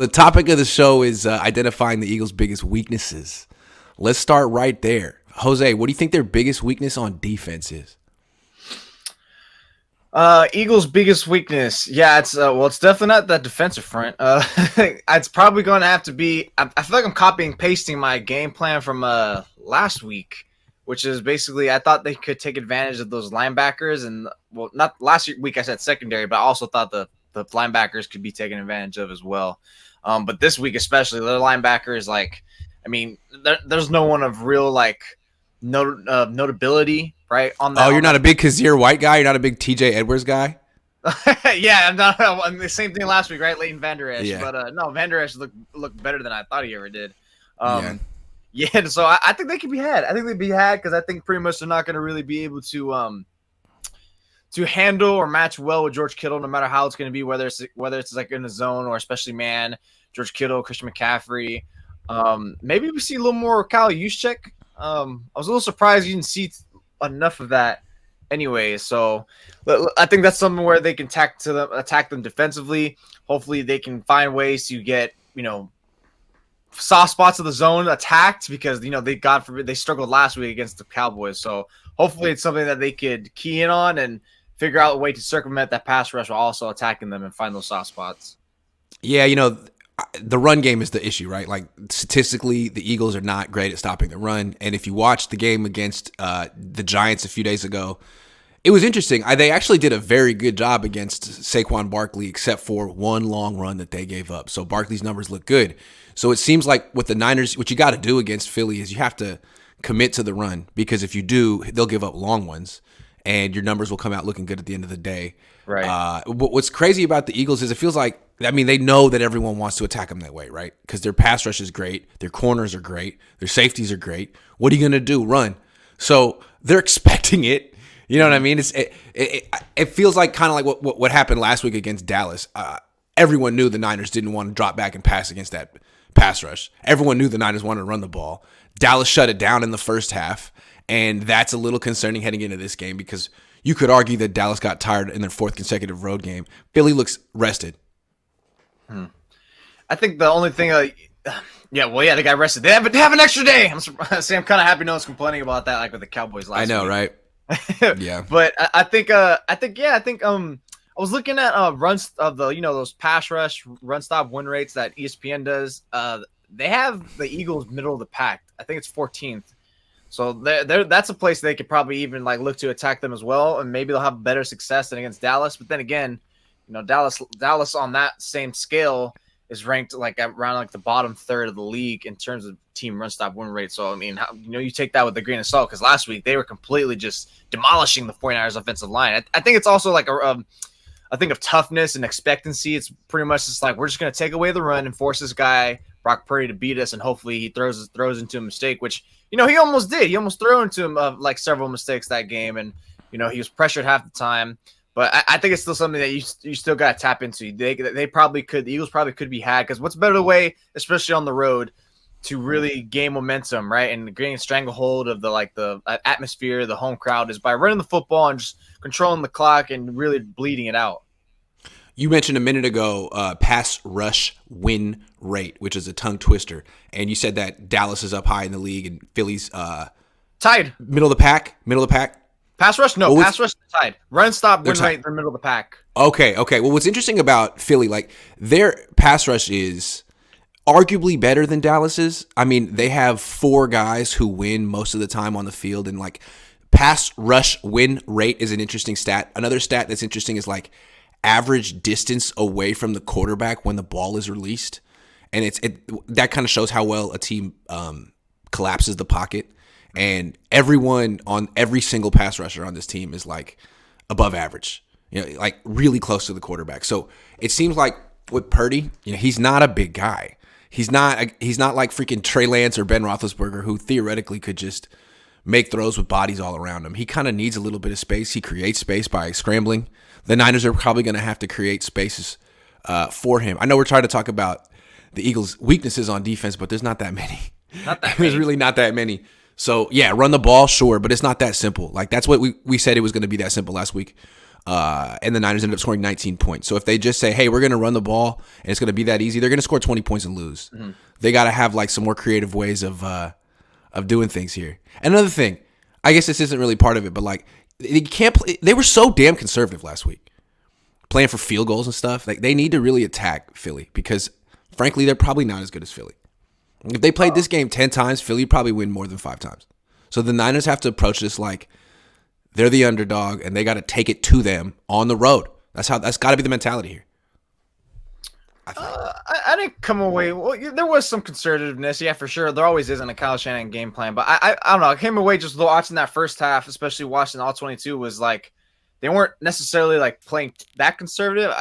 The topic of the show is identifying the Eagles' biggest weaknesses. Let's start right there. Jose, what do you think their biggest weakness on defense is? Eagles' biggest weakness. Yeah, it's definitely not that defensive front. It's probably going to have to be. I feel like I'm copying and pasting my game plan from last week, which is basically I thought they could take advantage of those linebackers, and well, not last week I said secondary, but I also thought the linebackers could be taken advantage of as well. But this week especially, their linebackers, like, I mean, there's no one of real like notability. Right on that. Oh, you're not a big Kazir White guy. You're not a big TJ Edwards guy. Yeah, I'm not. I mean, the same thing last week, right? Leighton Vander Esch, Yeah. But no, Vander Esch looked better than I thought he ever did. Yeah. So I think they could be had. I think they'd be had because I think pretty much they're not going to really be able to handle or match well with George Kittle, no matter how it's going to be, whether it's like in the zone or especially man. George Kittle, Christian McCaffrey. Maybe we see a little more Kyle Juszczyk. I was a little surprised you didn't see enough of that anyway. So I think that's something where they can attack them defensively. Hopefully they can find ways to get, soft spots of the zone attacked because, God forbid they struggled last week against the Cowboys. So hopefully it's something that they could key in on and figure out a way to circumvent that pass rush while also attacking them and find those soft spots. Yeah, the run game is the issue, right? Like statistically, the Eagles are not great at stopping the run. And if you watch the game against the Giants a few days ago, it was interesting. They actually did a very good job against Saquon Barkley, except for one long run that they gave up. So Barkley's numbers look good. So it seems like with the Niners, what you got to do against Philly is you have to commit to the run, because if you do, they'll give up long ones and your numbers will come out looking good at the end of the day. Right. What's crazy about the Eagles is it feels like, they know that everyone wants to attack them that way, right? Because their pass rush is great. Their corners are great. Their safeties are great. What are you going to do? Run. So they're expecting it. You know what I mean? It feels like kind of like what happened last week against Dallas. Everyone knew the Niners didn't want to drop back and pass against that pass rush. Everyone knew the Niners wanted to run the ball. Dallas shut it down in the first half, and that's a little concerning heading into this game because you could argue that Dallas got tired in their fourth consecutive road game. Philly looks rested. I think the only thing, they got rested. They have an extra day. I'm kind of happy no one's complaining about that, like with the Cowboys last week. I know, right? Yeah. But I think I was looking at runs of the those pass rush run stop win rates that ESPN does. They have the Eagles middle of the pack. I think it's 14th. So that's a place they could probably even like look to attack them as well, and maybe they'll have better success than against Dallas. But then again, Dallas on that same scale is ranked like around like the bottom third of the league in terms of team run stop win rate. So I mean, you take that with a grain of salt because last week they were completely just demolishing the 49ers offensive line. I think it's also like a thing of toughness and expectancy. It's pretty much just like we're just going to take away the run and force this guy Brock Purdy to beat us, and hopefully he throws into a mistake, which he almost did. He almost threw into him like several mistakes that game, and he was pressured half the time. But I think it's still something that you still got to tap into. They probably could. The Eagles probably could be had because what's better way, especially on the road, to really gain momentum, right, and gain stranglehold of the atmosphere, the home crowd, is by running the football and just controlling the clock and really bleeding it out. You mentioned a minute ago pass rush win rate, which is a tongue twister, and you said that Dallas is up high in the league and Philly's tied, middle of the pack. Pass rush, no. Pass rush tied. Run stop win rate, they're middle of the pack. Okay. Well, what's interesting about Philly, like their pass rush is arguably better than Dallas's. I mean, they have 4 guys who win most of the time on the field, and like pass rush win rate is an interesting stat. Another stat that's interesting is like average distance away from the quarterback when the ball is released, and that kind of shows how well a team collapses the pocket. And everyone on every single pass rusher on this team is like above average, like really close to the quarterback. So it seems like with Purdy, he's not a big guy. He's not like freaking Trey Lance or Ben Roethlisberger, who theoretically could just make throws with bodies all around him. He kind of needs a little bit of space. He creates space by scrambling. The Niners are probably going to have to create spaces for him. I know we're trying to talk about the Eagles' weaknesses on defense, but there's not that many. There's really not that many. So, yeah, run the ball, sure, but it's not that simple. Like, that's what we said it was going to be that simple last week. And the Niners ended up scoring 19 points. So if they just say, hey, we're going to run the ball and it's going to be that easy, they're going to score 20 points and lose. Mm-hmm. They got to have like some more creative ways of doing things here. Another thing, I guess this isn't really part of it, but like they can't play. They were so damn conservative last week, playing for field goals and stuff. Like they need to really attack Philly because, frankly, they're probably not as good as Philly. If they played this game 10 times, Philly would probably win more than 5 times. So the Niners have to approach this like they're the underdog and they got to take it to them on the road. That's got to be the mentality here. I didn't come away. Well, there was some conservativeness, yeah, for sure. There always is in a Kyle Shanahan game plan, but I don't know. I came away just watching that first half, especially watching all 22. Was like they weren't necessarily like playing that conservative.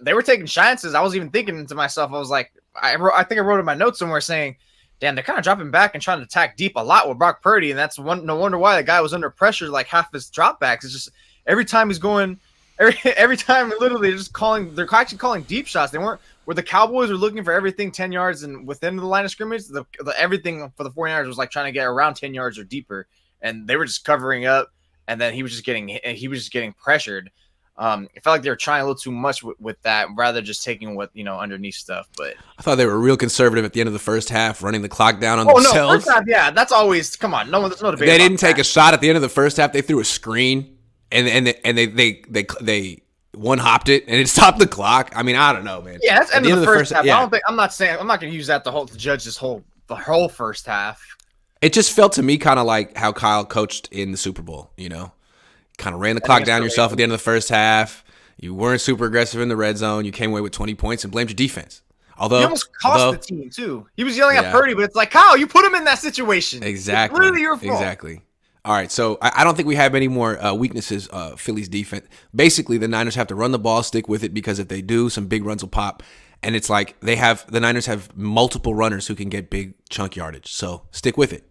They were taking chances. I was even thinking to myself, I was like, I think I wrote in my notes somewhere saying, "Damn, they're kind of dropping back and trying to attack deep a lot with Brock Purdy," and that's no wonder why the guy was under pressure like half his dropbacks. It's just every time he's going. Every time, literally, they're actually calling deep shots. They weren't where the Cowboys were looking for everything 10 yards and within the line of scrimmage. The everything for the 49ers was like trying to get around 10 yards or deeper, and they were just covering up. And then he was just getting pressured. It felt like they were trying a little too much with that, rather just taking what underneath stuff. But I thought they were real conservative at the end of the first half, running the clock down on themselves. No, first half, yeah, that's always come on. There's no debate. They didn't take a shot at the end of the first half. They threw a screen. And they one hopped it and it stopped the clock. I mean, I don't know, man. Yeah, that's end of the first half. Yeah. I'm not going to use that to judge the whole first half. It just felt to me kind of like how Kyle coached in the Super Bowl. Kind of ran the clock down yourself at the end of the first half. You weren't super aggressive in the red zone. You came away with 20 points and blamed your defense. Although he almost cost the team too. He was yelling at Purdy, but it's like, Kyle, you put him in that situation. Exactly. It's literally your fault. Exactly. All right, so I don't think we have any more weaknesses. Philly's defense. Basically, the Niners have to run the ball, stick with it, because if they do, some big runs will pop. And it's like the Niners have multiple runners who can get big chunk yardage. So stick with it.